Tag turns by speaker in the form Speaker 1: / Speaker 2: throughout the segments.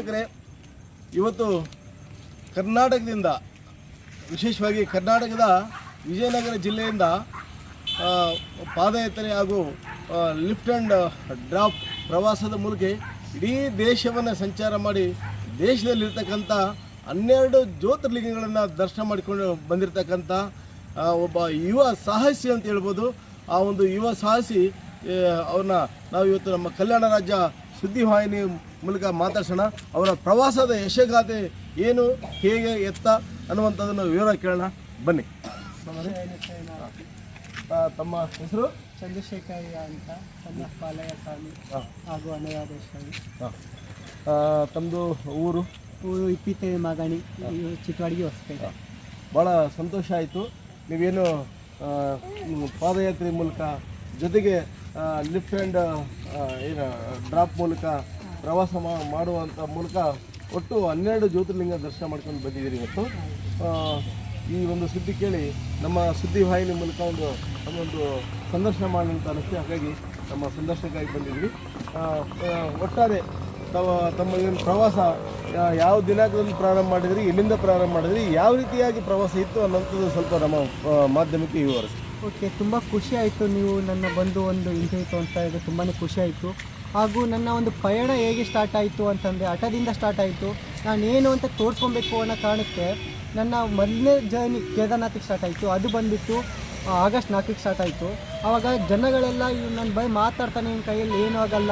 Speaker 1: ವೀಕ್ಷಕರೇ, ಇವತ್ತು ಕರ್ನಾಟಕದಿಂದ, ವಿಶೇಷವಾಗಿ ಕರ್ನಾಟಕದ ವಿಜಯನಗರ ಜಿಲ್ಲೆಯಿಂದ ಪಾದಯಾತ್ರೆ ಹಾಗೂ ಲಿಫ್ಟ್ ಆ್ಯಂಡ್ ಡ್ರಾಪ್ ಪ್ರವಾಸದ ಮೂಲಕ ಇಡೀ ದೇಶವನ್ನು ಸಂಚಾರ ಮಾಡಿ ದೇಶದಲ್ಲಿರ್ತಕ್ಕಂಥ 12 ಜ್ಯೋತಿರ್ಲಿಂಗಗಳನ್ನು ದರ್ಶನ ಮಾಡಿಕೊಂಡು ಬಂದಿರತಕ್ಕಂಥ ಒಬ್ಬ ಯುವ ಸಾಹಸಿ ಅಂತ ಹೇಳ್ಬೋದು. ಆ ಒಂದು ಯುವ ಸಾಹಸಿ ಅವ್ರನ್ನ ನಾವು ಇವತ್ತು ನಮ್ಮ ಕಲ್ಯಾಣ ರಾಜ್ಯ ಸುದ್ದಿವಾಹಿನಿ ಮೂಲಕ ಮಾತಾಡ್ಸೋಣ. ಅವರ ಪ್ರವಾಸದ ಯಶಗಾಥೆ ಏನು, ಹೇಗೆ, ಎತ್ತ ಅನ್ನುವಂಥದ್ದನ್ನು ವಿವರ ಕೇಳೋಣ, ಬನ್ನಿ. ತಮ್ಮ ಹೆಸರು?
Speaker 2: ಚಂದ್ರಶೇಖರ್ ಅಂತ, ಸಣ್ಣ ಪಾಲಯ ಸ್ವಾಮಿ ಹಾಗೂ ಅನುರಾಧೇಶ್ವರಿ.
Speaker 1: ತಮ್ಮದು ಊರು?
Speaker 2: ಊರು ಇಪ್ಪಿತೆ ಮಾಗಣಿ, ಚಿಕ್ಕವಾಡಿಗೆ ಹೊಸಪೇಟೆ.
Speaker 1: ಭಾಳ ಸಂತೋಷ ಆಯಿತು. ನೀವೇನು ಪಾದಯಾತ್ರೆ ಮೂಲಕ ಜೊತೆಗೆ ಲಿಫ್ಟ್ ಆ್ಯಂಡ್ ಏನು ಡ್ರಾಪ್ ಮೂಲಕ ಪ್ರವಾಸ ಮಾಡುವಂಥ ಮೂಲಕ ಒಟ್ಟು 12 ಜ್ಯೋತಿರ್ಲಿಂಗ ದರ್ಶನ ಮಾಡ್ಕೊಂಡು ಬಂದಿದ್ದೀರಿ. ಇವತ್ತು ಈ ಒಂದು ಸುದ್ದಿ ಕೇಳಿ ನಮ್ಮ ಸುದ್ದಿವಾಹಿನಿ ಮೂಲಕ ಒಂದು ಸಂದರ್ಶನ ಮಾಡೋಂತ ಅನಿಸ್ತು. ಹಾಗಾಗಿ ನಮ್ಮ ಸಂದರ್ಶನಕ್ಕಾಗಿ ಬಂದಿದ್ವಿ. ಒಟ್ಟಾರೆ ತಮ್ಮ ಏನು ಪ್ರವಾಸ ಯಾವ ದಿನಾಂಕದಲ್ಲಿ ಪ್ರಾರಂಭ ಮಾಡಿದ್ರಿ, ಎಲ್ಲಿಂದ ಪ್ರಾರಂಭ ಮಾಡಿದ್ರಿ, ಯಾವ ರೀತಿಯಾಗಿ ಪ್ರವಾಸ ಇತ್ತು ಅನ್ನೋಂಥದ್ದು ಸ್ವಲ್ಪ ನಮ್ಮ ಮಾಧ್ಯಮಕ್ಕೆ ವಿವರಿಸಿ.
Speaker 2: ಓಕೆ, ತುಂಬ ಖುಷಿ ಆಯಿತು ನೀವು ನನ್ನ ಬಂದು ಒಂದು ಇಂಟರ್ವ್ಯೂ ತೊಗೊಳ್ತಾ ಇದ್ದು. ತುಂಬಾ ಖುಷಿ ಆಯಿತು. ಹಾಗೂ ನನ್ನ ಒಂದು ಪಯಣ ಹೇಗೆ ಸ್ಟಾರ್ಟ್ ಆಯಿತು ಅಂತಂದರೆ ಹಠದಿಂದ ಸ್ಟಾರ್ಟ್ ಆಯಿತು. ನಾನೇನು ಅಂತ ತೋರಿಸ್ಕೊಬೇಕು ಅನ್ನೋ ಕಾರಣಕ್ಕೆ ನನ್ನ ಮೊದಲನೇ ಜರ್ನಿ ಕೇದಾರ್ನಾಥಿಗೆ ಸ್ಟಾರ್ಟ್ ಆಯಿತು. ಅದು ಬಂದುಬಿಟ್ಟು ಆಗಸ್ಟ್ 4ಕ್ಕೆ ಸ್ಟಾರ್ಟ್ ಆಯಿತು. ಆವಾಗ ಜನಗಳೆಲ್ಲ ನನ್ನ ಬೈ ಮಾತಾಡ್ತಾನೆ, ನಿಮ್ಮ ಕೈಯಲ್ಲಿ ಏನೂ ಆಗಲ್ಲ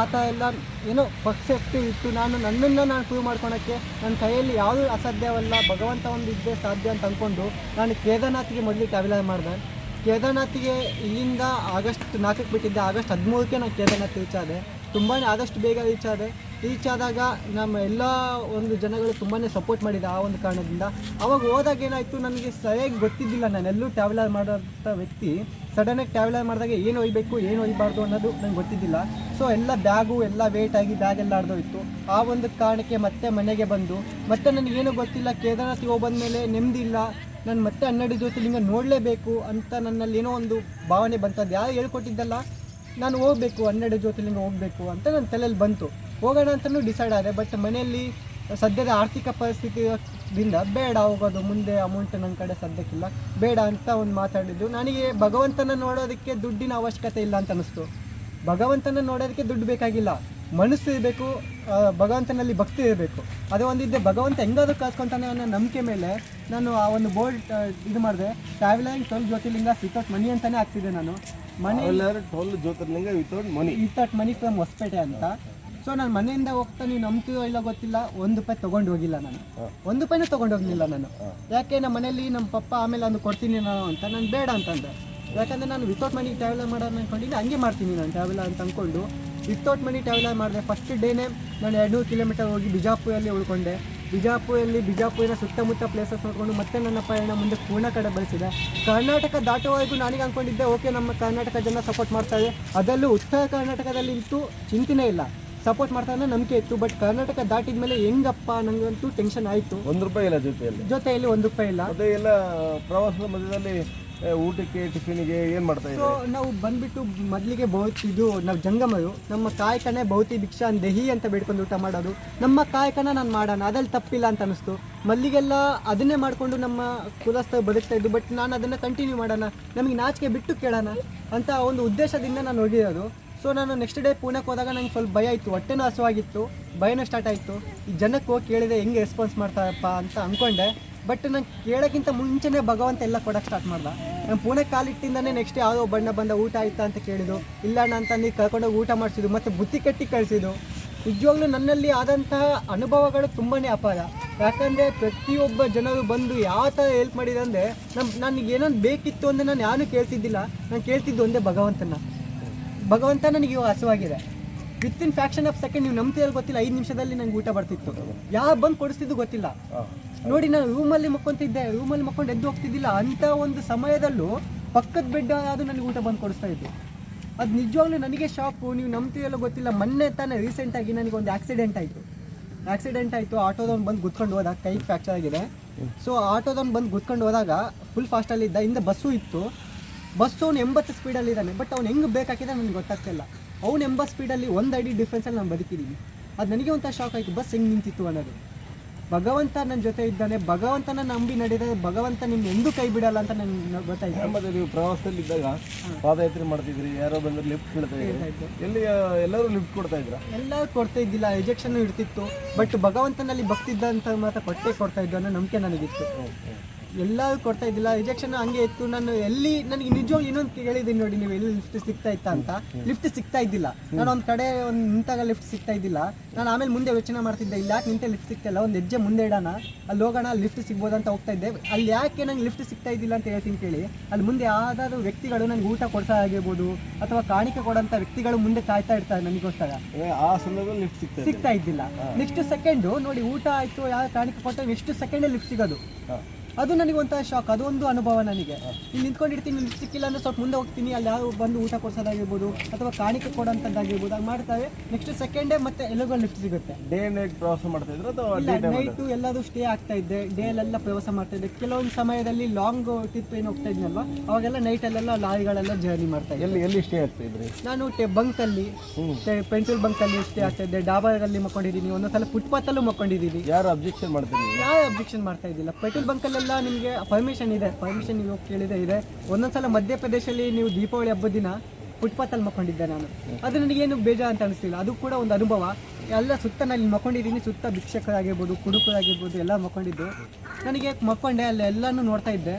Speaker 2: ಆ ಥರ ಎಲ್ಲ ಏನೋ ಪರ್ಸೆಪ್ಟಿವ್ ಇತ್ತು. ನನ್ನನ್ನು ಪ್ರೂವ್ ಮಾಡ್ಕೊಳಕ್ಕೆ ನನ್ನ ಕೈಯಲ್ಲಿ ಯಾವುದೂ ಅಸಾಧ್ಯವಲ್ಲ, ಭಗವಂತ ಒಂದು ಇದ್ದೇ ಸಾಧ್ಯ ಅಂತ ಅಂದ್ಕೊಂಡು ನಾನು ಕೇದಾರ್ನಾಥಿಗೆ ಮೊದಲು ಟ್ರಾವೆಲ್ ಮಾಡಿದೆ. ಕೇದಾರ್ನಾಥಿಗೆ ಇಲ್ಲಿಂದ ಆಗಸ್ಟ್ 4ಕ್ಕೆ ಬಿಟ್ಟಿದ್ದೆ. ಆಗಸ್ಟ್ 13ಕ್ಕೆ ನಾನು ಕೇದಾರ್ನಾಥ್ ರೀಚ್ ಆದೆ. ತುಂಬಾ ಆದಷ್ಟು ಬೇಗ ರೀಚ್ ಆದಾಗ ನಮ್ಮ ಎಲ್ಲ ಒಂದು ಜನಗಳು ತುಂಬಾ ಸಪೋರ್ಟ್ ಮಾಡಿದೆ. ಆ ಒಂದು ಕಾರಣದಿಂದ ಅವಾಗ ಹೋದಾಗ ಏನಾಯಿತು, ನನಗೆ ಸರಿಯಾಗಿ ಗೊತ್ತಿದ್ದಿಲ್ಲ. ನಾನೆಲ್ಲೂ ಟ್ರಾವೆಲರ್ ಮಾಡೋಂಥ ವ್ಯಕ್ತಿ ಸಡನ್ನಾಗಿ ಟ್ರಾವೆಲರ್ ಮಾಡಿದಾಗ ಏನು ಒಯ್ಯಬೇಕು ಏನು ಒಯ್ಯಬಾರ್ದು ಅನ್ನೋದು ನಂಗೆ ಗೊತ್ತಿದ್ದಿಲ್ಲ. ಸೊ ಎಲ್ಲ ಬ್ಯಾಗು ಎಲ್ಲ ವೇಟಾಗಿ ಬ್ಯಾಗೆಲ್ಲ ಹರಿದೋಯ್ತು. ಆ ಒಂದು ಕಾರಣಕ್ಕೆ ಮತ್ತೆ ಮನೆಗೆ ಬಂದು ಮತ್ತೆ ನನಗೇನು ಗೊತ್ತಿಲ್ಲ. ಕೇದಾರ್ನಾಥಿಗೆ ಹೋಗಿ ಬಂದಮೇಲೆ ನೆಮ್ಮದಿ ಇಲ್ಲ. ನಾನು ಮತ್ತೆ 12 ಜ್ಯೋತಿರ್ಲಿಂಗ ನೋಡಲೇಬೇಕು ಅಂತ ನನ್ನಲ್ಲಿ ಏನೋ ಒಂದು ಭಾವನೆ ಬಂತು. ಅದು ಯಾರು ಹೇಳ್ಕೊಟ್ಟಿದ್ದಲ್ಲ, ನಾನು ಹೋಗಬೇಕು 12 ಜ್ಯೋತಿರ್ಲಿಂಗ ಹೋಗಬೇಕು ಅಂತ ನನ್ನ ತಲೆಯಲ್ಲಿ ಬಂತು. ಹೋಗೋಣ ಅಂತಲೂ ಡಿಸೈಡ್ ಆದೆ. ಬಟ್ ಮನೆಯಲ್ಲಿ ಸದ್ಯದ ಆರ್ಥಿಕ ಪರಿಸ್ಥಿತಿಯಿಂದ ಬೇಡ ಹೋಗೋದು, ಮುಂದೆ ಅಮೌಂಟ್ ನನ್ನ ಕಡೆ ಸದ್ಯಕ್ಕಿಲ್ಲ, ಬೇಡ ಅಂತ ಒಂದು ಮಾತಾಡಿದ್ದು. ನನಗೆ ಭಗವಂತನ ನೋಡೋದಕ್ಕೆ ದುಡ್ಡಿನ ಅವಶ್ಯಕತೆ ಇಲ್ಲ ಅಂತ ಅನ್ನಿಸ್ತು. ಭಗವಂತನ ನೋಡೋದಕ್ಕೆ ದುಡ್ಡು ಬೇಕಾಗಿಲ್ಲ, ಮನಸ್ಸು ಇರಬೇಕು, ಭಗವಂತನಲ್ಲಿ ಭಕ್ತಿ ಇರಬೇಕು. ಅದು ಒಂದಿದ್ದೆ. ಭಗವಂತ ಹೆಂಗಾದ್ರೂ ಕಾಸ್ಕೊತಾನೆ ಅನ್ನೋ ನಂಬಿಕೆ ಮೇಲೆ ನಾನು ಆ ಒಂದು ಬೋರ್ಡ್ ಇದು ಮಾಡಿದೆ. ಟ್ರಾವೆಲಿಂಗ್ 12 ಜ್ಯೋತಿರ್ಲಿಂಗ ವಿತೌಟ್ ಮನಿ ಅಂತಲೇ ಹಾಕ್ಸಿದೆ ನಾನು. ಮನಿ
Speaker 1: 12 ಜ್ಯೋತಿರ್ಲಿಂಗ ವಿತೌಟ್
Speaker 2: ಮನಿ ಫ್ರಮ್ ಹೊಸಪೇಟೆ ಅಂತ. ಸೊ ನಾನು ಮನೆಯಿಂದ ಹೋಗ್ತಾ, ನೀವು ನಂಬ್ತೀವೋ ಇಲ್ಲ ಗೊತ್ತಿಲ್ಲ, ₹1 ತೊಗೊಂಡು ಹೋಗಿಲ್ಲ ನಾನು. ₹1 ತೊಗೊಂಡು ಹೋಗಲಿಲ್ಲ ನಾನು. ಯಾಕೆ, ನಮ್ಮ ಮನೇಲಿ ನಮ್ಮ ಪಪ್ಪ ಆಮೇಲೆ ಒಂದು ಕೊಡ್ತೀನಿ ನಾನು ಅಂತ, ನಾನು ಬೇಡ ಅಂತಂದೆ. ಯಾಕಂದರೆ ನಾನು ವಿತೌಟ್ ಮನಿ ಟ್ರಾವೆಲರ್ ಮಾಡೋಣ ಅಂದ್ಕೊಂಡಿದ್ದೆ. ಹಂಗೆ ಮಾಡ್ತೀನಿ ನಾನು ಟ್ರಾವೆಲರ್ ಅಂತ ಅಂದ್ಕೊಂಡು ವಿತೌಟ್ ಮನಿ ಟ್ರಾವೆಲರ್ ಮಾಡಿದೆ. ಫಸ್ಟ್ ಡೇನೇ ನಾನು 200 ಕಿಲೋಮೀಟರ್ ಹೋಗಿ ಬಿಜಾಪುರಲ್ಲಿ ಉಳ್ಕೊಂಡೆ. ಬಿಜಾಪುರಿನ ಸುತ್ತಮುತ್ತ ಪ್ಲೇಸಸ್ ನೋಡಿಕೊಂಡು ಮತ್ತೆ ನನ್ನ ಪಯಣ ಮುಂದೆ ಪೂರ್ಣ ಕಡೆ ಬೆಳೆಸಿದೆ. ಕರ್ನಾಟಕ ದಾಟುವವರೆಗೂ ನನಗೆ ಅಂದ್ಕೊಂಡಿದ್ದೆ, ಓಕೆ ನಮ್ಮ ಕರ್ನಾಟಕ ಜನ ಸಪೋರ್ಟ್ ಮಾಡ್ತಾರೆ, ಅದರಲ್ಲೂ ಉತ್ತರ ಕರ್ನಾಟಕದಲ್ಲಿ ಇಂತೂ ಚಿಂತೆನೇ ಇಲ್ಲ, ಸಪೋರ್ಟ್ ಮಾಡ್ತಾರೆ ನಂಬಿಕೆ ಇತ್ತು. ಬಟ್ ಕರ್ನಾಟಕ ದಾಟಿದ ಮೇಲೆ ಹೆಂಗಪ್ಪ ನನಗಂತೂ ಟೆನ್ಷನ್ ಆಯಿತು.
Speaker 1: ₹1 ಇಲ್ಲ
Speaker 2: ಜೊತೆಯಲ್ಲಿ ₹1 ಇಲ್ಲ.
Speaker 1: ಅದೇ ಎಲ್ಲ ಪ್ರವಾಸದ ಮಧ್ಯದಲ್ಲಿ ಊಟಕ್ಕೆ ಟಿಫಿನಿಗೆ ಏನು ಮಾಡ್ತಾ ಇದ್ದೀವಿ?
Speaker 2: ಸೊ ನಾವು ಬಂದುಬಿಟ್ಟು ಮೊದಲಿಗೆ ಇದು ನಾವು ಜಂಗಮರು, ನಮ್ಮ ಕಾಯಕನೇ ಭೌತಿ ಭಿಕ್ಷಾ ದೇಹಿ ಅಂತ ಬೇಡ್ಕೊಂಡು ಊಟ ಮಾಡೋದು. ನಮ್ಮ ಕಾಯಕನ ನಾನು ಮಾಡೋಣ, ಅದ್ರಲ್ಲಿ ತಪ್ಪಿಲ್ಲ ಅಂತ ಅನ್ನಿಸ್ತು. ಮೊದಲಿಗೆಲ್ಲ ಅದನ್ನೇ ಮಾಡಿಕೊಂಡು ನಮ್ಮ ಕುಲಸ್ಥರು ಬದುಕ್ತಾ ಇದ್ದು. ಬಟ್ ನಾನು ಅದನ್ನು ಕಂಟಿನ್ಯೂ ಮಾಡೋಣ, ನಮಗೆ ನಾಚಿಕೆ ಬಿಟ್ಟು ಕೇಳೋಣ ಅಂತ ಒಂದು ಉದ್ದೇಶದಿಂದ ನಾನು ಹೋಗಿರೋದು. ಸೊ ನಾನು ನೆಕ್ಸ್ಟ್ ಡೇ ಪುಣೆಗೆ ಹೋದಾಗ ನಂಗೆ ಸ್ವಲ್ಪ ಭಯ ಇತ್ತು, ಹೊಟ್ಟೆನೂ ಹಸುವಾಗಿತ್ತು, ಭಯನೂ ಸ್ಟಾರ್ಟ್ ಆಯಿತು. ಈ ಜನಕ್ಕೆ ಹೋಗಿ ಕೇಳಿದೆ ಹೆಂಗೆ ರೆಸ್ಪಾನ್ಸ್ ಮಾಡ್ತಾರಪ್ಪ ಅಂತ ಅಂದ್ಕೊಂಡೆ. ಬಟ್ ನಾನು ಕೇಳೋಕ್ಕಿಂತ ಮುಂಚೆನೇ ಭಗವಂತ ಎಲ್ಲ ಕೊಡೋಕ್ಕೆ ಸ್ಟಾರ್ಟ್ ಮಾಡ್ದೆ. ನಾನು ಪುಣೆ ಕಾಲಿಟ್ಟಿಂದನೇ ನೆಕ್ಸ್ಟ್ ಯಾವುದೋ ಬಂದ ಊಟ ಆಯ್ತಾ ಅಂತ ಕೇಳಿದ್ದು. ಇಲ್ಲ ಅಂತ ನೀವು ಕರ್ಕೊಂಡೋಗಿ ಊಟ ಮಾಡಿಸಿದ್ದು, ಮತ್ತು ಬುತ್ತಿ ಕಟ್ಟಿ ಕಳಿಸಿದ್ದು. ನಿಜವಾಗ್ಲೂ ನನ್ನಲ್ಲಿ ಆದಂತಹ ಅನುಭವಗಳು ತುಂಬಾ ಅಪಾರ. ಯಾಕಂದರೆ ಪ್ರತಿಯೊಬ್ಬ ಜನರು ಬಂದು ಯಾವ ಥರ ಹೆಲ್ಪ್ ಮಾಡಿದೆ ಅಂದರೆ, ನನಗೆ ಏನೊಂದು ಬೇಕಿತ್ತು ಅಂದರೆ ನಾನು ಯಾರೂ ಕೇಳ್ತಿದ್ದಿಲ್ಲ. ನಾನು ಕೇಳ್ತಿದ್ದು ಒಂದೇ ಭಗವಂತ ನನಗೆ ಇವಾಗ ಹಸುವಾಗಿದೆ. ವಿತಿನ್ ಫ್ಯಾಕ್ಷನ್ ಆಫ್ ಸೆಕೆಂಡ್, ನೀವು ನಂಬ್ತಿಯಲ್ಲಿ ಗೊತ್ತಿಲ್ಲ, 5 ನಿಮಿಷದಲ್ಲಿ ನಂಗೆ ಊಟ ಬರ್ತಿತ್ತು. ಯಾರು ಬಂದು ಕೊಡಿಸ್ತಿದ್ದು ಗೊತ್ತಿಲ್ಲ. ನೋಡಿ, ನಾನು ರೂಮಲ್ಲಿ ಮಕ್ಕೊಂತಿದ್ದೆ, ರೂಮಲ್ಲಿ ಮಕ್ಕೊಂಡು ಎದ್ದು ಹೋಗ್ತಿದ್ದಿಲ್ಲ. ಅಂಥ ಒಂದು ಸಮಯದಲ್ಲೂ ಪಕ್ಕದ ಬೆಡ್ ಅದು ನನಗೆ ಊಟ ಬಂದು ಕೊಡಿಸ್ತಾ ಇತ್ತು. ಅದು ನಿಜವಾಗ್ಲೂ ನನಗೆ ಶಾಕು. ನೀವು ನಂಬ್ತಿಯಲ್ಲೋ ಗೊತ್ತಿಲ್ಲ, ಮೊನ್ನೆ ತಾನೇ ರೀಸೆಂಟಾಗಿ ನನಗೆ ಒಂದು ಆಕ್ಸಿಡೆಂಟ್ ಆಯಿತು. ಆಟೋದವ್ನು ಬಂದು ಗುದ್ಕೊಂಡು ಹೋದಾಗ ಕೈಗೆ ಫ್ರ್ಯಾಕ್ಚರ್ ಆಗಿದೆ. ಸೊ ಆಟೋದವ್ನು ಬಂದು ಗುದ್ಕೊಂಡು ಹೋದಾಗ ಫುಲ್ ಫಾಸ್ಟಲ್ಲಿದ್ದ, ಹಿಂದೆ ಬಸ್ಸು ಇತ್ತು. ಬಸ್ಸು ಅವ್ನು 80 ಸ್ಪೀಡಲ್ಲಿದ್ದಾನೆ. ಬಟ್ ಅವ್ನು ಹೆಂಗೆ ಬೇಕಾಗಿದೆ ನನಗೆ ಗೊತ್ತಾಗ್ತಿಲ್ಲ. ಅವ್ನು 80 ಸ್ಪೀಡಲ್ಲಿ 1 ಅಡಿ ಡಿಫ್ರೆನ್ಸಲ್ಲಿ ನಾನು ಬದುಕಿದ್ದೀನಿ. ಅದು ನನಗೆ ಒಂಥರ ಶಾಕ್ ಆಯಿತು, ಬಸ್ ಹೆಂಗೆ ನಿಂತಿತ್ತು ಅನ್ನೋದು. ಭಗವಂತ ನನ್ನ ಜೊತೆ ಇದ್ದಾನೆ, ಭಗವಂತನ ನಂಬಿ ನಡೆದರೆ ಭಗವಂತ ನಿಮ್ಗೆ ಎಂದೂ ಕೈ ಬಿಡಲ್ಲ ಅಂತ ನನಗೆ ಗೊತ್ತಾಯ್ತು.
Speaker 1: ಮತ್ತೆ ನೀವು ಪ್ರವಾಸದಲ್ಲಿ ಇದ್ದಾಗ ಪಾದಯಾತ್ರೆ ಮಾಡ್ತಿದ್ರಿ, ಯಾರೋ ಬಂದ್ರೆ ಲಿಫ್ಟ್ ಕೇಳ್ತಾ ಇದ್ರು, ಎಲ್ಲರೂ ಲಿಫ್ಟ್ ಕೊಡ್ತಾ ಇದ್ರ?
Speaker 2: ಎಲ್ಲ ಕೊಡ್ತಾ ಇದ್ದಿಲ್ಲ, ರಿಜೆಕ್ಷನ್ ಇರ್ತಿತ್ತು. ಬಟ್ ಭಗವಂತನಲ್ಲಿ ಭಕ್ತಿ ಇದ್ದಂತ ಮಾತ್ರ ಕೊಡ್ತಾ ಇದ್ದು ಅನ್ನೋ ನಂಬಿಕೆ ನನಗಿತ್ತು. ಎಲ್ಲರೂ ಕೊಡ್ತಾ ಇದ್ದಿಲ್ಲ, ರಿಜೆಕ್ಷನ್ ಹಂಗೆ ಇತ್ತು. ನಾನು ಎಲ್ಲಿ ನನಗೆ ನಿಜವಾಗ್ಲೂ ಇನ್ನೊಂದು ಕೇಳಿದ್ದೀನಿ ನೋಡಿ, ನೀವು ಎಲ್ಲಿ ಲಿಫ್ಟ್ ಸಿಗ್ತಾ ಇತ್ತ ಅಂತ. ಲಿಫ್ಟ್ ಸಿಗ್ತಾ ಇದ್ದಿಲ್ಲ. ನಾನು ಒಂದು ಕಡೆ ಒಂದು ನಿಂತಾಗ ಲಿಫ್ಟ್ ಸಿಗ್ತಾ ಇದ್ದಿಲ್ಲ. ನಾನು ಆಮೇಲೆ ಮುಂದೆ ಯೋಚನೆ ಮಾಡ್ತಿದ್ದೆ, ಇಲ್ಲಿ ಯಾಕೆ ನಿಂತೆ ಲಿಫ್ಟ್ ಸಿಗ್ತಾ ಇಲ್ಲ, ಒಂದು ಹೆಜ್ಜೆ ಮುಂದೆ ಇಡೋಣ, ಅಲ್ಲಿ ಹೋಗೋಣ, ಅಲ್ಲಿ ಲಿಫ್ಟ್ ಸಿಗ್ಬೋದು ಅಂತ ಹೋಗ್ತಾ ಇದ್ದೆ. ಅಲ್ಲಿ ಯಾಕೆ ನಂಗೆ ಲಿಫ್ಟ್ ಸಿಗ್ತಾ ಇದ್ದಿಲ್ಲ ಅಂತ ಹೇಳ್ತೀನಿ ಕೇಳಿ. ಅಲ್ಲಿ ಮುಂದೆ ಯಾವ್ದಾದ್ರು ವ್ಯಕ್ತಿಗಳು ನನಗೆ ಊಟ ಕೊಡ್ಸೋ ಆಗಿರ್ಬೋದು ಅಥವಾ ಕಾಣಿಕೆ ಕೊಡೋಂಥ ವ್ಯಕ್ತಿಗಳು ಮುಂದೆ ಕಾಯ್ತಾ ಇರ್ತಾರೆ ನನಗೋಸ್ಕರ.
Speaker 1: ಆ ಸಂದರ್ಭದಲ್ಲಿ ಲಿಫ್ಟ್
Speaker 2: ಸಿಗ್ತಾ ಇದ್ದಿಲ್ಲ. ನೆಕ್ಸ್ಟ್ ಸೆಕೆಂಡು ನೋಡಿ, ಊಟ ಆಯಿತು, ಯಾವ ಕಾಣಿಕೆ ಕೊಟ್ಟರೆ ನೆಕ್ಸ್ಟ್ ಸೆಕೆಂಡೇ ಲಿಫ್ಟ್ ಸಿಗೋದು. ಅದು ನನಗೆ ಒಂಥರ ಶಾಕ್, ಅದೊಂದು ಅನುಭವ ನನಗೆ. ಇಲ್ಲಿ ನಿಂತ್ಕೊಂಡಿರ್ತೀನಿ, ಲಿಫ್ಟ್ ಸಿಕ್ಕಿಲ್ಲ ಅಂದರೆ ಸ್ವಲ್ಪ ಮುಂದೆ ಹೋಗ್ತೀನಿ, ಅಲ್ಲಿ ಯಾವ ಬಂದು ಊಟ ಕೊಡ್ಸೋದಾಗಿರ್ಬೋದು ಅಥವಾ ಕಾಣಿಕೆ ಕೊಡೋಂಥದ್ದಾಗಿರ್ಬೋದು, ಅದು ಮಾಡ್ತಾರೆ. ನೆಕ್ಸ್ಟ್ ಸೆಕೆಂಡೇ ಮತ್ತೆ ಎಲ್ಲರಿಗೂ ಲಿಫ್ಟ್ ಸಿಗುತ್ತೆ.
Speaker 1: ಡೇ ನೈಟ್ ಪ್ರವಾಸ ಮಾಡ್ತಾ ಇದ್ರು ಅಥವಾ
Speaker 2: ನೈಟು ಎಲ್ಲರೂ ಸ್ಟೇ ಆಗ್ತಾ ಇದ್ದೆ, ಡೇಲೆಲ್ಲ ಪ್ರವಾಸ ಮಾಡ್ತಾ ಇದ್ದೆ. ಕೆಲವೊಂದು ಸಮಯದಲ್ಲಿ ಲಾಂಗ್ ಟ್ರಿಪ್ ಏನು ಹೋಗ್ತಾ ಇದ್ನಲ್ವ, ಅವಾಗೆಲ್ಲ ನೈಟಲ್ಲೆಲ್ಲ ಲಾರಿಗಳೆಲ್ಲ ಜರ್ನಿ ಮಾಡ್ತಾ ಇದ್ದೆ.
Speaker 1: ಎಲ್ಲಿ ಸ್ಟೇ ಆಗ್ತಾ ಇದ್ರಿ?
Speaker 2: ನಾನು ಬಂಕಲ್ಲಿ, ಪೆನ್ಸಿಲ್ ಬಂಕಲ್ಲಿ ಸ್ಟೇ ಆಗ್ತಾ ಇದ್ದೆ, ಡಾಬಾದಲ್ಲಿ ಮಕ್ಕೊಂಡಿದ್ದೀನಿ, ಒಂದೊಂದ್ಸಲ ಫುಟ್ಪಾತಲ್ಲೂ ಮಕ್ಕೊಂಡಿದ್ದೀನಿ.
Speaker 1: ಯಾರು ಅಬ್ಜೆಕ್ಷನ್ ಮಾಡ್ತೀನಿ?
Speaker 2: ಯಾರು ಅಬ್ಜೆಕ್ಷನ್ ಮಾಡ್ತಾ ಇದ್ದಿಲ್ಲ. ಪೆಟ್ರೋಲ್ ಬಂಕಲ್ಲೆಲ್ಲ ನಿಮಗೆ ಪರ್ಮಿಷನ್ ಇದೆ, ಪರ್ಮಿಷನ್ ನೀವು ಕೇಳಿದೆ ಇದೆ. ಒಂದೊಂದ್ಸಲ ಮಧ್ಯಪ್ರದೇಶಲ್ಲಿ ನೀವು ದೀಪಾವಳಿ ಹಬ್ಬದ ದಿನ ಫುಟ್ಪಾತಲ್ಲಿ ಮಕ್ಕೊಂಡಿದ್ದೆ ನಾನು. ಅದು ನನಗೇನು ಬೇಜಾರು ಅಂತ ಅನಿಸ್ತಿಲ್ಲ, ಅದು ಕೂಡ ಒಂದು ಅನುಭವ. ಎಲ್ಲ ಸುತ್ತ ನಾನು ಇಲ್ಲಿ ಮಕ್ಕೊಂಡಿದ್ದೀನಿ, ಸುತ್ತ ಭಿಕ್ಷಕರಾಗಿರ್ಬೋದು, ಕುಡುಕರಾಗಿರ್ಬೋದು ಎಲ್ಲ ಮಕ್ಕೊಂಡಿದ್ದು. ನನಗೆ ಮಕ್ಕೊಂಡೆ, ಅಲ್ಲಿ ಎಲ್ಲನೂ ನೋಡ್ತಾ ಇದ್ದೆ.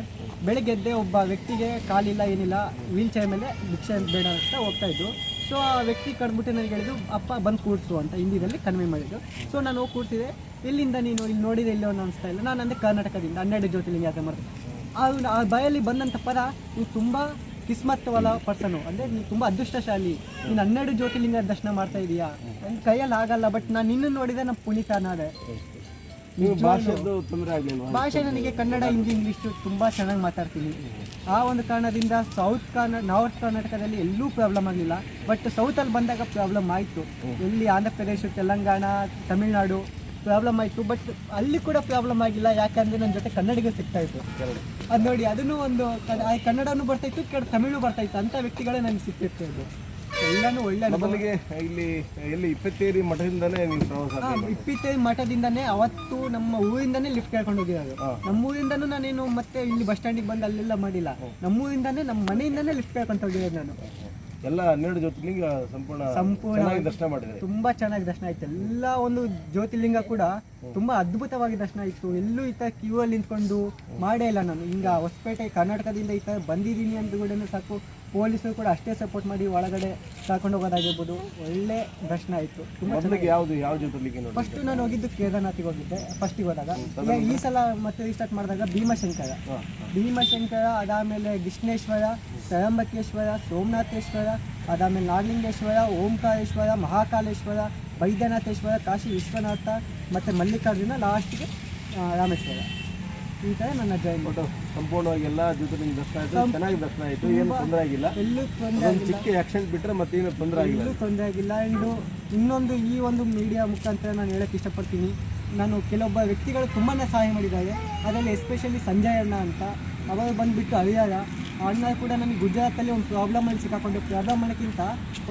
Speaker 2: ಬೆಳಗ್ಗೆ ಎದ್ದೆ, ಒಬ್ಬ ವ್ಯಕ್ತಿಗೆ ಕಾಲಿಲ್ಲ ಏನಿಲ್ಲ, ವೀಲ್ ಚೇರ್ ಮೇಲೆ ಭಿಕ್ಷೆ ಬೇಡ ಅಂತ ಹೋಗ್ತಾ ಇದ್ದು. ಸೊ ಆ ವ್ಯಕ್ತಿ ಕಡ್ಬಿಟ್ಟು ನನಗೆ ಹೇಳಿದ್ದು, ಅಪ್ಪ ಬಂದು ಕೂರಿಸು ಅಂತ ಹಿಂದಿಯಲ್ಲಿ ಕನ್ವೆ ಮಾಡಿದ್ದು. ಸೊ ನಾನು ಹೋಗಿ ಕೂರಿಸಿದೆ. ಎಲ್ಲಿಂದ ನೀನು ಇಲ್ಲಿ ನೋಡಿದೆ ಇಲ್ಲೋ ಅನಿಸ್ತಾ ಇಲ್ಲ. ನಾನು ಅಂದರೆ ಕರ್ನಾಟಕದಿಂದ 12 ಜ್ಯೋತಿರ್ಲಿಂಗ ಯಾತ್ರೆ ಮಾಡ್ತೀನಿ. ಆ ಬಾಯಲ್ಲಿ ಬಂದಂಥ ಪದ, ನೀವು ತುಂಬ ಕಿಸ್ಮತ್ವಲ ಪರ್ಸನು, ಅಂದರೆ ನೀನು ತುಂಬ ಅದೃಷ್ಟಶಾಲಿ, ನೀನು 12 ಜ್ಯೋತಿರ್ಲಿಂಗ ದರ್ಶನ ಮಾಡ್ತಾ ಇದೀಯಾ, ನನ್ನ ಕೈಯಲ್ಲಿ ಆಗಲ್ಲ, ಬಟ್ ನಾನು ನಿನ್ನ ನೋಡಿದೆ ನಮ್ಮ ಪುನೀತನಾದೆ. ಭಾಷೆ ನನಗೆ ಕನ್ನಡ, ಹಿಂದಿ, ಇಂಗ್ಲೀಷು ತುಂಬ ಚೆನ್ನಾಗಿ ಮಾತಾಡ್ತೀನಿ. ಆ ಒಂದು ಕಾರಣದಿಂದ ನಾರ್ತ್ ಕರ್ನಾಟಕದಲ್ಲಿ ಎಲ್ಲೂ ಪ್ರಾಬ್ಲಮ್ ಆಗಲಿಲ್ಲ. ಬಟ್ ಸೌತಲ್ಲಿ ಬಂದಾಗ ಪ್ರಾಬ್ಲಮ್ ಆಯಿತು. ಎಲ್ಲಿ ಆಂಧ್ರ ಪ್ರದೇಶ, ತೆಲಂಗಾಣ, ತಮಿಳುನಾಡು ಪ್ರಾಬ್ಲಮ್ ಆಯಿತು. ಬಟ್ ಅಲ್ಲಿ ಕೂಡ ಪ್ರಾಬ್ಲಮ್ ಆಗಿಲ್ಲ, ಯಾಕಂದರೆ ನನ್ನ ಜೊತೆ ಕನ್ನಡಿಗ ಸಿಗ್ತಾಯಿತ್ತು. ಅದು ನೋಡಿ, ಅದನ್ನು ಒಂದು ಕನ್ನಡನೂ ಬರ್ತಾಯಿತ್ತು, ತಮಿಳು ಬರ್ತಾಯಿತ್ತು. ಅಂಥ ವ್ಯಕ್ತಿಗಳೇ ನನಗೆ ಸಿಗ್ತಿತ್ತು. ಇದು ಎಲ್ಲನೂ ಒಳ್ಳೆ
Speaker 1: ನಮ್ಮಲ್ಲಿಗೆ ಇಲ್ಲಿ ಎಲ್ಲಿ ಇಪ್ಪತ್ತೇರಿ ಮಠದಿಂದನೇ ನೀವು ಪ್ರವಾಸ?
Speaker 2: ಇಪ್ಪತ್ತೇರಿ ಮಠದಿಂದನೇ ಅವತ್ತು ನಮ್ಮ ಊರಿಂದನೇ ಲಿಫ್ಟ್ ಕೇಳ್ಕೊಂಡು ಹೋಗಿರೋದು. ನಮ್ಮ ಊರಿಂದನೂ ನಾನೇನು ಮತ್ತೆ ಇಲ್ಲಿ ಬಸ್ ಸ್ಟ್ಯಾಂಡಿಗೆ ಬಂದು ಅಲ್ಲೆಲ್ಲ ಮಾಡಿಲ್ಲ. ನಮ್ಮ ಊರಿಂದನೇ, ನಮ್ಮ ಮನೆಯಿಂದನೇ ಲಿಫ್ಟ್ ಕೇಳ್ಕೊಂಡು ಹೋಗಿರೋದು ನಾನು.
Speaker 1: ಎಲ್ಲ 12 ಜ್ಯೋತಿರ್ಲಿಂಗ ಸಂಪೂರ್ಣ ದರ್ಶನ ಮಾಡಿದೆ.
Speaker 2: ತುಂಬಾ ಚೆನ್ನಾಗಿ ದರ್ಶನ ಆಯ್ತು. ಎಲ್ಲ ಒಂದು ಜ್ಯೋತಿರ್ಲಿಂಗ ಕೂಡ ತುಂಬಾ ಅದ್ಭುತವಾಗಿ ದರ್ಶನ ಆಯಿತು. ಎಲ್ಲೂ ಈ ಥರ ಕ್ಯೂ ಅಲ್ಲಿ ನಿಂತ್ಕೊಂಡು ಮಾಡೇ ಇಲ್ಲ ನಾನು. ಹಿಂಗ ಹೊಸಪೇಟೆ ಕರ್ನಾಟಕದಿಂದ ಈ ಥರ ಬಂದಿದ್ದೀನಿ ಅಂತ ಕೂಡ ಸಾಕು, ಪೊಲೀಸರು ಕೂಡ ಅಷ್ಟೇ ಸಪೋರ್ಟ್ ಮಾಡಿ ಒಳಗಡೆ ಕರ್ಕೊಂಡು ಹೋಗೋದಾಗಿರ್ಬೋದು. ಒಳ್ಳೆ ದರ್ಶನ ಆಯಿತು.
Speaker 1: ಯಾವ ಜ್ಯೋತಿರ್ಲಿಂಗ?
Speaker 2: ಫಸ್ಟ್ ನಾನು ಹೋಗಿದ್ದು ಕೇದಾರ್ನಾಥಿಗೆ ಹೋಗಿದ್ದೆ ಫಸ್ಟಿಗೆ ಹೋದಾಗ. ಈ ಸಲ ಮತ್ತೆ ರೀಸ್ಟಾರ್ಟ್ ಮಾಡಿದಾಗ ಭೀಮಶಂಕರ, ಅದಾದಮೇಲೆ ಕೃಷ್ಣೇಶ್ವರ, ತ್ರಯಂಬಕೇಶ್ವರ, ಸೋಮನಾಥೇಶ್ವರ, ಅದಾದಮೇಲೆ ನಾಗಲಿಂಗೇಶ್ವರ, ಓಂಕಾರೇಶ್ವರ, ಮಹಾಕಾಲೇಶ್ವರ, ವೈದ್ಯನಾಥೇಶ್ವರ, ಕಾಶಿ ವಿಶ್ವನಾಥ ಮತ್ತು ಮಲ್ಲಿಕಾರ್ಜುನ, ಲಾಸ್ಟ್ಗೆ ರಾಮೇಶ್ವರ. ಈ ಥರ ನನ್ನ ಜರ್ನಿ.
Speaker 1: ಸಂಪೂರ್ಣವಾಗಿ ಎಲ್ಲ ಜ್ಯೋತಿರ್ಲಿಂಗ ದರ್ಶನ ಆಯಿತು, ಚೆನ್ನಾಗಿ ದರ್ಶನ ಆಯಿತು, ಏನು ತೊಂದರೆ ಆಗಿಲ್ಲ.
Speaker 2: ಎಲ್ಲೂ ತೊಂದರೆ ಆಗಿಲ್ಲ,
Speaker 1: ಚಿಕ್ಕ ಆಕ್ಸಿಡೆಂಟ್ ಬಿಟ್ಟರೆ ಮತ್ತೇನು ತೊಂದರೆ ಆಗಿಲ್ಲ,
Speaker 2: ಎಲ್ಲೂ ತೊಂದರೆ ಆಗಿಲ್ಲ. ಆ್ಯಂಡು ಇನ್ನೊಂದು, ಈ ಒಂದು ಮೀಡಿಯಾ ಮುಖಾಂತರ ನಾನು ಹೇಳೋಕ್ಕೆ ಇಷ್ಟಪಡ್ತೀನಿ, ನಾನು ಕೆಲವೊಬ್ಬ ವ್ಯಕ್ತಿಗಳು ತುಂಬಾ ಸಹಾಯ ಮಾಡಿದ್ದಾರೆ. ಅದರಲ್ಲಿ ಎಸ್ಪೆಷಲಿ ಸಂಜಯ್ ಅಣ್ಣ ಅಂತ, ಅವರು ಬಂದುಬಿಟ್ಟು ಹರಿಯಾಣ ಅಣ್ಣ ಕೂಡ ನನಗೆ ಗುಜರಾತಲ್ಲಿ ಒಂದು ಪ್ರಾಬ್ಲಮಲ್ಲಿ ಸಿಕ್ಕಾಕೊಂಡು, ಪ್ರಾಬ್ಲಮ್ ಮಾಡೋಕ್ಕಿಂತ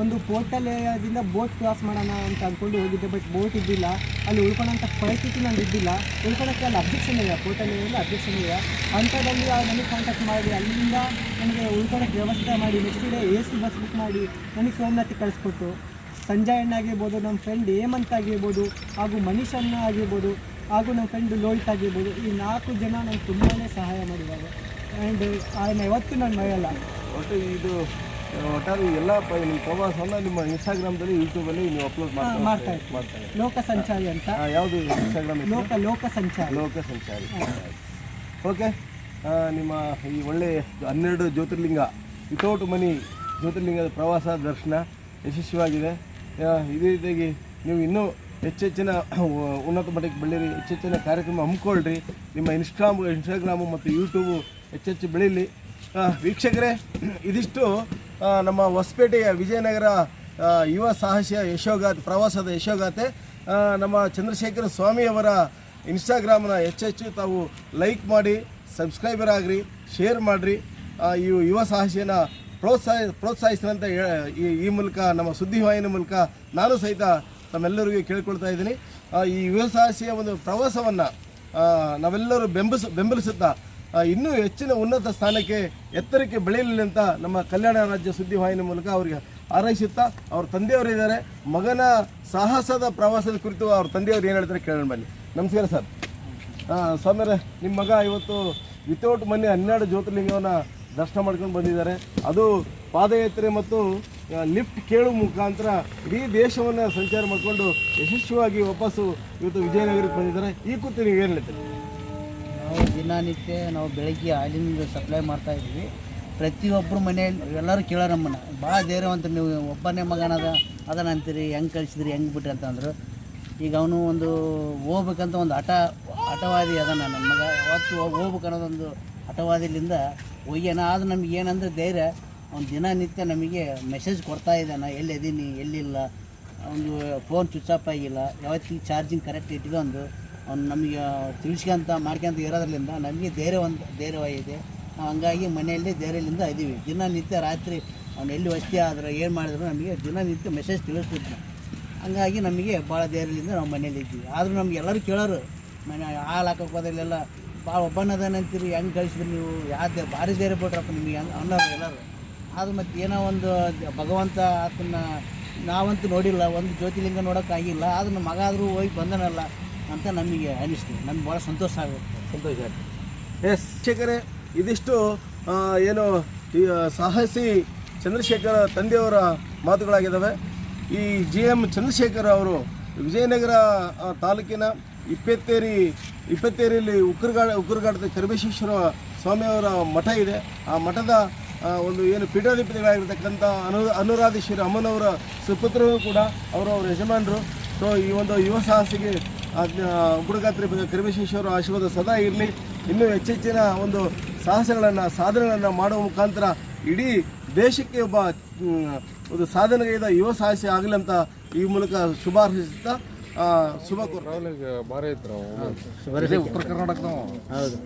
Speaker 2: ಒಂದು ಪೋರ್ಟಲ್ ಏರಿಯಾದಿಂದ ಬೋಟ್ ಕ್ರಾಸ್ ಮಾಡೋಣ ಅಂತ ಅಂದ್ಕೊಂಡು ಹೋಗಿದ್ದೆ. ಬಟ್ ಬೋಟ್ ಇದ್ದಿಲ್ಲ, ಅಲ್ಲಿ ಉಳ್ಕೊಳ್ಳೋಂಥ ಪರಿಸ್ಥಿತಿ ನನಗೆ ಇದ್ದಿಲ್ಲ. ಉಳ್ಕೊಳ್ಳೋಕ್ಕೆ ಅಲ್ಲಿ ಅಬ್ಜೆಕ್ಷನ್ ಇದೆ, ಪೋರ್ಟಲ್ ಏರಿಯಲ್ಲಿ ಅಬ್ಜೆಕ್ಷನ್ ಇದೆ. ಅಂಥದ್ದಲ್ಲಿ ನನಗೆ ಕಾಂಟ್ಯಾಕ್ಟ್ ಮಾಡಿ ಅಲ್ಲಿಂದ ನನಗೆ ಉಳ್ಕೊಳ್ಳೋಕ್ಕೆ ವ್ಯವಸ್ಥೆ ಮಾಡಿ, next day AC bus book ಮಾಡಿ ನನಗೆ ಸೋಮನಾಥಿಗೆ ಕಳಿಸ್ಕೊಟ್ಟು, ಸಂಜಯ್ ಅಣ್ಣ ಆಗಿರ್ಬೋದು, ನಮ್ಮ ಫ್ರೆಂಡ್ ಹೇಮಂತ್ ಆಗಿರ್ಬೋದು, ಹಾಗೂ ಮನೀಶ್ ಅಣ್ಣ ಆಗಿರ್ಬೋದು, ಹಾಗೂ ನಮ್ಮ ಫ್ರೆಂಡ್ ಲೋಹಿತ್ ಆಗಿರ್ಬೋದು, ಈ 4 ಜನ ನನಗೆ ತುಂಬಾ ಸಹಾಯ ಮಾಡಿದ್ದಾರೆ. ಆ್ಯಂಡ್ ಅದನ್ನು ಯಾವತ್ತೂ ನಾನು ಮರೆಯಲ್ಲ.
Speaker 1: ಒಟ್ಟು ಇದು ಒಟ್ಟಾರೆ ಎಲ್ಲ ನಿಮ್ಮ ಪ್ರವಾಸವನ್ನು ನಿಮ್ಮ ಇನ್ಸ್ಟಾಗ್ರಾಮ್ದಲ್ಲಿ, ಯೂಟ್ಯೂಬಲ್ಲಿ ನೀವು ಅಪ್ಲೋಡ್ ಮಾಡ್ತಾ
Speaker 2: ಇರ್ತಾರೆ. ಲೋಕ ಸಂಚಾರಿ ಅಂತ.
Speaker 1: ಯಾವುದು ಇನ್ಸ್ಟಾಗ್ರಾಮ್?
Speaker 2: ಲೋಕ ಸಂಚಾರಿ.
Speaker 1: ಓಕೆ, ನಿಮ್ಮ ಈ ಒಳ್ಳೆ 12 ಜ್ಯೋತಿರ್ಲಿಂಗ ವಿತೌಟ್ ಮನಿ ಜ್ಯೋತಿರ್ಲಿಂಗದ ಪ್ರವಾಸ ದರ್ಶನ ಯಶಸ್ವಿಯಾಗಿದೆ. ಇದೇ ರೀತಿಯಾಗಿ ನೀವು ಇನ್ನೂ ಹೆಚ್ಚೆಚ್ಚಿನ ಉನ್ನತ ಮಟ್ಟಕ್ಕೆ ಬೆಳೀರಿ, ಹೆಚ್ಚೆಚ್ಚಿನ ಕಾರ್ಯಕ್ರಮ ಹಮ್ಮಿಕೊಳ್ಳ್ರಿ. ನಿಮ್ಮ ಇನ್ಸ್ಟಾಗ್ರಾಮು ಮತ್ತು ಯೂಟ್ಯೂಬು ಹೆಚ್ಚೆಚ್ಚು ಬೆಳೀಲಿ. ವೀಕ್ಷಕರೇ, ಇದಿಷ್ಟು ನಮ್ಮ ಹೊಸಪೇಟೆಯ ವಿಜಯನಗರ ಯುವ ಸಾಹಸ ಯಶೋಗಾಥೆ, ಪ್ರವಾಸದ ಯಶೋಗಾಥೆ. ನಮ್ಮ ಚಂದ್ರಶೇಖರ ಸ್ವಾಮಿಯವರ ಇನ್ಸ್ಟಾಗ್ರಾಮ್ನ ಹೆಚ್ಚೆಚ್ಚು ತಾವು ಲೈಕ್ ಮಾಡಿ, ಸಬ್ಸ್ಕ್ರೈಬರ್ ಆಗಿರಿ, ಶೇರ್ ಮಾಡಿರಿ. ಈ ಯುವ ಸಾಹಸಿಯನ್ನು ಪ್ರೋತ್ಸಾಹಿಸಿದಂತೆ ಈ ಮೂಲಕ, ನಮ್ಮ ಸುದ್ದಿವಾಹಿನಿ ಮೂಲಕ ನಾನು ಸಹಿತ ತಮ್ಮೆಲ್ಲರಿಗೂ ಕೇಳ್ಕೊಳ್ತಾ ಇದ್ದೀನಿ. ಈ ಯುವ ಸಾಹಸಿಯ ಒಂದು ಪ್ರವಾಸವನ್ನು ನಾವೆಲ್ಲರೂ ಬೆಂಬಲಿಸುತ್ತಾ ಇನ್ನೂ ಹೆಚ್ಚಿನ ಉನ್ನತ ಸ್ಥಾನಕ್ಕೆ ಎತ್ತರಕ್ಕೆ ಬೆಳೆಯಲಿ ಅಂತ ನಮ್ಮ ಕಲ್ಯಾಣ ರಾಜ್ಯ ಸುದ್ದಿವಾಹಿನಿ ಮೂಲಕ ಅವರಿಗೆ ಹಾರೈಸುತ್ತಾ, ಅವ್ರ ತಂದೆಯವರಿದ್ದಾರೆ, ಮಗನ ಸಾಹಸದ ಪ್ರವಾಸದ ಕುರಿತು ಅವ್ರ ತಂದೆಯವರು ಏನು ಹೇಳ್ತಾರೆ ಕೇಳೋಣ ಬನ್ನಿ. ನಮಸ್ಕಾರ ಸರ್. ಸ್ವಾಮಿಯರೇ, ನಿಮ್ಮ ಮಗ ಇವತ್ತು ವಿತೌಟ್ ಮನೆ 12 ಜ್ಯೋತಿರ್ಲಿಂಗವನ್ನು ದರ್ಶನ ಮಾಡ್ಕೊಂಡು ಬಂದಿದ್ದಾರೆ. ಅದು ಪಾದಯಾತ್ರೆ ಮತ್ತು ಲಿಫ್ಟ್ ಕೇಳುವ ಮುಖಾಂತರ ಇಡೀ ದೇಶವನ್ನು ಸಂಚಾರ ಮಾಡಿಕೊಂಡು ಯಶಸ್ವಿಯಾಗಿ ವಾಪಸ್ಸು ಇವತ್ತು ವಿಜಯನಗರಕ್ಕೆ ಬಂದಿದ್ದಾರೆ. ಈ ಕುರಿತು ನೀವು ಏನು ಹೇಳ್ತೀರಿ?
Speaker 3: ನಾವು ದಿನನಿತ್ಯ ನಾವು ಬೆಳಗ್ಗೆ ಹಾಲಿನಿಂದ ಸಪ್ಲೈ ಮಾಡ್ತಾ ಇದ್ವಿ. ಪ್ರತಿಯೊಬ್ಬರು ಮನೆಯಲ್ಲಿ ಎಲ್ಲರೂ ಕೇಳೋ ನಮ್ಮನ್ನು ಭಾಳ ಧೈರ್ಯವಂತ, ನೀವು ಒಬ್ಬನೇ ಮಗನದ ಅದನ್ನ ಅಂತೀರಿ, ಹೆಂಗೆ ಕಳಿಸಿದ್ರಿ, ಹೆಂಗೆ ಬಿಟ್ರಿ ಅಂತಂದರು. ಈಗ ಅವನು ಒಂದು ಹೋಗ್ಬೇಕಂತ ಒಂದು ಹಠವಾದಿ ಅದನ್ನು ನನ್ನ ಮಗ ಯಾವತ್ತು ಹೋಗ್ಬೇಕು ಅನ್ನೋದೊಂದು ಹಠವಾದಿಲಿಂದ ಒಯ್ಯೋಣ. ಅದು ನಮಗೆ ಏನಂದ್ರೆ ಧೈರ್ಯ, ಅವ್ನು ದಿನನಿತ್ಯ ನಮಗೆ ಮೆಸೇಜ್ ಕೊಡ್ತಾ ಇದ್ದಾನೆ, ಎಲ್ಲಿದ್ದೀನಿ ಎಲ್ಲಿಲ್ಲ, ಒಂದು ಫೋನ್ ಸ್ವಿಚ್ ಆಫ್ ಆಗಿಲ್ಲ, ಯಾವತ್ತಿಗೆ ಚಾರ್ಜಿಂಗ್ ಕರೆಕ್ಟ್ ಇಟ್ಕೊಂಡು ಅವ್ನು ನಮಗೆ ತಿಳಿಸ್ಕೊಂತ ಮಾಡ್ಕೊಂತ ಇರೋದ್ರಿಂದ ನಮಗೆ ಧೈರ್ಯವಾಗಿದೆ. ನಾವು ಹಂಗಾಗಿ ಮನೆಯಲ್ಲಿ ಧೈರ್ಯದಿಂದ ಇದ್ದೀವಿ. ದಿನನಿತ್ಯ ರಾತ್ರಿ ಅವ್ನು ಎಲ್ಲಿ ವಸ್ತಿ ಆದ್ರೆ ಏನು ಮಾಡಿದ್ರು ನಮಗೆ ದಿನನಿತ್ಯ ಮೆಸೇಜ್ ತಿಳಿಸ್ತಿದ್ವಿ. ಹಂಗಾಗಿ ನಮಗೆ ಭಾಳ ಧೈರ್ಯದಿಂದ ನಾವು ಮನೇಲಿ ಇದ್ದೀವಿ. ಆದರೂ ನಮ್ಗೆ ಎಲ್ಲರೂ ಕೇಳೋರು, ಮನೆ ಹಾಲು ಹಾಕೋಕೆ ಹೋದಲ್ಲೆಲ್ಲ ಭಾಳ ಒಬ್ಬನದನಂತೀರಿ, ಹೆಂಗೆ ಕಳಿಸಿದ್ರಿ ನೀವು, ಯಾವ್ದು ಭಾರಿ ಧೈರ್ಯ ಬಿಟ್ರಪ್ಪ ನಿಮಗೆ ಅನ್ನೋರು ಎಲ್ಲರೂ. ಅದು ಮತ್ತು ಏನೋ ಒಂದು ಭಗವಂತ ಅದನ್ನು ನಾವಂತೂ ನೋಡಿಲ್ಲ, ಒಂದು ಜ್ಯೋತಿರ್ಲಿಂಗ ನೋಡೋಕ್ಕಾಗಿಲ್ಲ, ಆದರೂ ನಮ್ಮ ಮಗ ಆದರೂ ಹೋಗಿ ಬಂದನಲ್ಲ ಅಂತ ನಮಗೆ ಅನಿಸ್ತೀವಿ. ನಮ್ಗೆ ಭಾಳ ಸಂತೋಷ ಆಗುತ್ತೆ.
Speaker 1: ಸಂತೋಷ ಆಯ್ತು. ಎಸ್ ಶೇಖರೇ, ಇದಿಷ್ಟು ಏನು ಈ ಸಾಹಸಿ ಚಂದ್ರಶೇಖರ ತಂದೆಯವರ ಮಾತುಗಳಾಗಿದ್ದಾವೆ. ಈ GM ಚಂದ್ರಶೇಖರ್ ಅವರು ವಿಜಯನಗರ ತಾಲೂಕಿನ ಇಪ್ಪತ್ತೇರಿಯಲ್ಲಿ ಉಕ್ಕರಗಾಡದ ಕರಿಬಸವೇಶ್ವರ ಸ್ವಾಮಿಯವರ ಮಠ ಇದೆ. ಆ ಮಠದ ಒಂದು ಏನು ಪೀಠಾಧಿಪತಿಗಳಾಗಿರ್ತಕ್ಕಂಥ ಅನುರಾಧೇಶ್ವರಿ ಅಮ್ಮನವರ ಸುಪುತ್ರರು ಕೂಡ ಅವರ ಯಜಮಾನರು. ಸೊ ಈ ಒಂದು ಯುವ ಸಾಹಸಿಗೆ ಉಕ್ಕರಗಾತ್ರಿ ಕರಿಬಸವೇಶ್ವರ ಆಶೀರ್ವಾದ ಸದಾ ಇರಲಿ. ಇನ್ನೂ ಹೆಚ್ಚೆಚ್ಚಿನ ಒಂದು ಸಾಧನೆಗಳನ್ನು ಮಾಡುವ ಮುಖಾಂತರ ಇಡೀ ದೇಶಕ್ಕೆ ಒಬ್ಬ ಒಂದು ಸಾಧನೆಗೈದ ಯುವ ಸಾಹಸಿ ಆಗಲಿ ಅಂತ ಈ ಮೂಲಕ ಶುಭ ಹಾರೈಸುತ್ತಾ ಶುಭ ಕೋರ್
Speaker 4: ಭಾರಿ ಐತ್ರ
Speaker 3: ಉತ್ತರ ಕರ್ನಾಟಕ ಹೌದು.